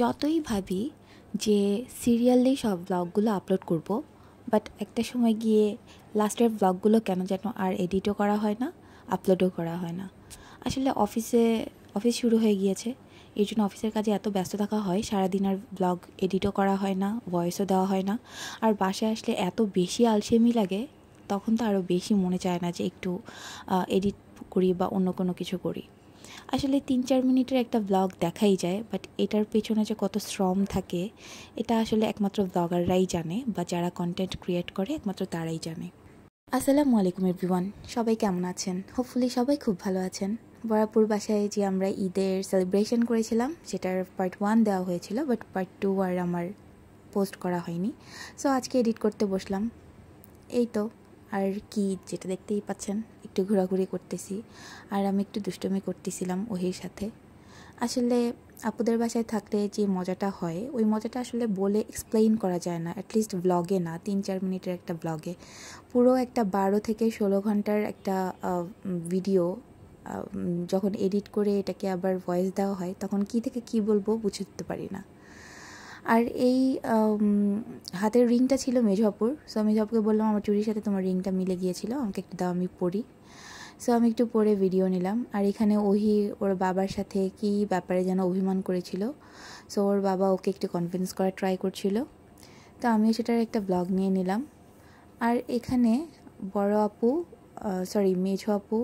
যতই ভাবি যে সিরিয়ালি সব ব্লগগুলো আপলোড করব, বাট একটা সময় গিয়ে লাস্টের ব্লগগুলো কেন যেন আর এডিটও করা হয় না, আপলোডও করা হয় না। আসলে অফিস শুরু হয়ে গিয়েছে, এই জন্য অফিসের কাজে এত ব্যস্ত থাকা হয়, সারাদিন আর ব্লগ এডিটও করা হয় না, ভয়েসও দেওয়া হয় না। আর বাসায় আসলে এত বেশি আলসেমি লাগে, তখন তো আরও বেশি মনে চায় না যে একটু এডিট করি বা অন্য কোনো কিছু করি। আসলে 3-4 মিনিটের একটা ব্লগ দেখাই যায়, বাট এটার পেছনে যে কত শ্রম থাকে এটা আসলে একমাত্র ব্লগাররাই জানে, বা যারা কন্টেন্ট ক্রিয়েট করে একমাত্র তারাই জানে। আসসালামু আলাইকুম এভরিওয়ান, সবাই কেমন আছেন? হোপফুলি সবাই খুব ভালো আছেন। বরাপুর বাসায় যে আমরা ঈদের সেলিব্রেশন করেছিলাম সেটার পার্ট 1 দেওয়া হয়েছিল, বাট পার্ট 2 আর আমার পোস্ট করা হয়নি। সো আজকে এডিট করতে বসলাম। এই তো, আর কি, যেটা দেখতেই পাচ্ছেন, একটু ঘোরাঘুরি করতেছি আর আমি একটু দুষ্টুমি করতেছিলাম ওহির সাথে। আসলে আপুদের বাসায় থাকলে যে মজাটা হয়, ওই মজাটা আসলে বলে এক্সপ্লেইন করা যায় না, অ্যাটলিস্ট ব্লগে না। 3-4 মিনিটের একটা ব্লগে পুরো একটা 12 থেকে 16 ঘন্টার একটা ভিডিও যখন এডিট করে এটাকে আবার ভয়েস দেওয়া হয়, তখন কি থেকে কি বলবো বুঝতে পারি না। আর এই হাতের রিংটা ছিল মেঝাপুর। সো মেঝাপুকে বললাম আমার চুরির সাথে তোমার রিংটা মিলে গিয়েছিল, আমাকে একটু দাও, আমি পরি। সো আমি একটু পরে ভিডিও নিলাম। আর এখানে ওহি ওর বাবার সাথে কি ব্যাপারে যেন অভিমান করেছিল, সো ওর বাবা ওকে একটু কনভিন্স করার ট্রাই করছিল। তো আমিও সেটার একটা ব্লগ নিয়ে নিলাম। আর এখানে বড় আপু, সরি মেঝো আপু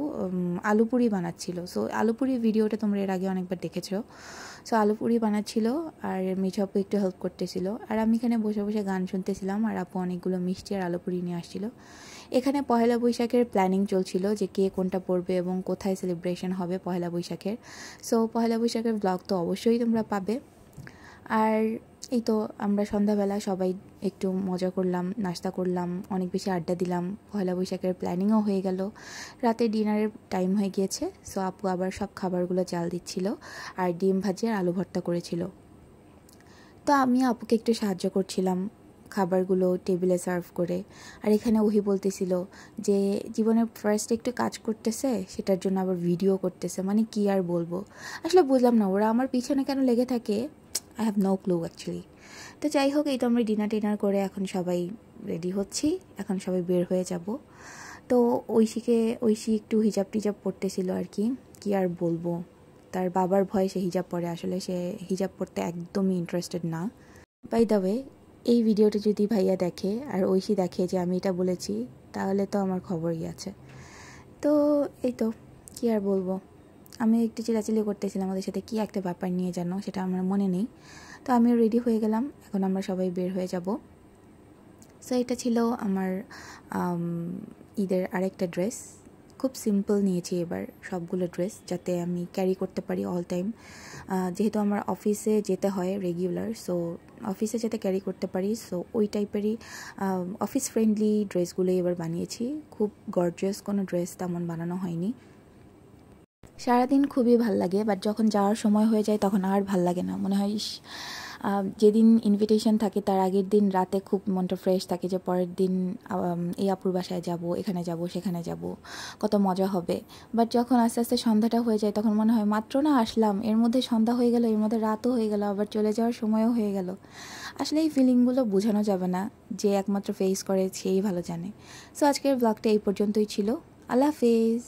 আলুপুরি বানাচ্ছিল। সো আলুপুরি ভিডিওটা তোমরা এর আগে অনেকবার দেখেছো। সো আলুপুরি বানাচ্ছিল আর মেঝো আপু একটু হেল্প করতেছিল, আর আমি এখানে বসে বসে গান শুনতেছিলাম, আর আপু অনেকগুলো মিষ্টি আর আলুপুরি নিয়ে আসছিল। এখানে পহেলা বৈশাখের প্ল্যানিং চলছিল যে কে কোনটা পড়বে এবং কোথায় সেলিব্রেশন হবে পহেলা বৈশাখের। সো পহেলা বৈশাখের ব্লগ তো অবশ্যই তোমরা পাবে। আর এই তো আমরা সন্ধ্যাবেলা সবাই একটু মজা করলাম, নাস্তা করলাম, অনেক বেশি আড্ডা দিলাম, পয়লা বৈশাখের প্ল্যানিংও হয়ে গেল। রাতে ডিনারের টাইম হয়ে গিয়েছে। সো আপু আবার সব খাবারগুলো চাল দিচ্ছিল আর ডিম ভাজি আর আলু ভর্তা করেছিল। তো আমি আপুকে একটু সাহায্য করছিলাম খাবারগুলো টেবিলে সার্ভ করে। আর এখানে ওহি বলতেছিল যে জীবনের ফার্স্ট একটু কাজ করতেছে, সেটার জন্য আবার ভিডিও করতেছে, মানে কি আর বলবো। আসলে বুঝলাম না ওরা আমার পিছনে কেন লেগে থাকে, I have no clue actually. তো যাই হোক, এই তো আমরা ডিনার করে এখন সবাই রেডি হচ্ছি, এখন সবাই বের হয়ে যাব। তো ঐশী একটু হিজাব টিজাব পড়তেছিল আর কি, কি আর বলবো। তার বাবার ভয়ে সে হিজাব পরে, আসলে সে হিজাব পড়তে একদমই ইন্টারেস্টেড না। বাই দ্য ওয়ে, এই ভিডিওটা যদি ভাইয়া দেখে আর ঐশী দেখে যে আমি এটা বলেছি, তাহলে তো আমার খবরই আছে। তো এই তো, কি আর বলবো। আমি একটু চিলাচিলি করতেছিলাম ওদের সাথে, কি একটা ব্যাপার নিয়ে জানো, সেটা আমার মনে নেই। তো আমিও রেডি হয়ে গেলাম, এখন আমরা সবাই বের হয়ে যাব। সো এটা ছিল আমার ঈদের আরেকটা ড্রেস। খুব সিম্পল নিয়েছি এবার সবগুলো ড্রেস, যাতে আমি ক্যারি করতে পারি অল টাইম। যেহেতু আমার অফিসে যেতে হয় রেগুলার, সো অফিসে যাতে ক্যারি করতে পারি, সো ওই টাইপেরই অফিস ফ্রেন্ডলি ড্রেসগুলোই এবার বানিয়েছি। খুব গর্জিয়াস কোনো ড্রেস তেমন বানানো হয়নি। সারাদিন খুবই ভাল লাগে, বাট যখন যাওয়ার সময় হয়ে যায় তখন আর ভাল লাগে না। মনে হয় যেদিন ইনভিটেশন থাকে তার আগের দিন রাতে খুব মনটা ফ্রেশ থাকে যে পরের দিন এই আপুর বাসায় যাব, এখানে যাব, সেখানে যাব, কত মজা হবে। বাট যখন আস্তে আস্তে সন্ধ্যাটা হয়ে যায় তখন মনে হয় মাত্র না আসলাম, এর মধ্যে সন্ধ্যা হয়ে গেল, এর মধ্যে রাতও হয়ে গেল, আবার চলে যাওয়ার সময়ও হয়ে গেল। আসলে এই ফিলিংগুলো বোঝানো যাবে না, যে একমাত্র ফেস করে সেই ভালো জানে। সো আজকের ব্লগটা এই পর্যন্তই ছিল। আল্লাহ হাফেজ।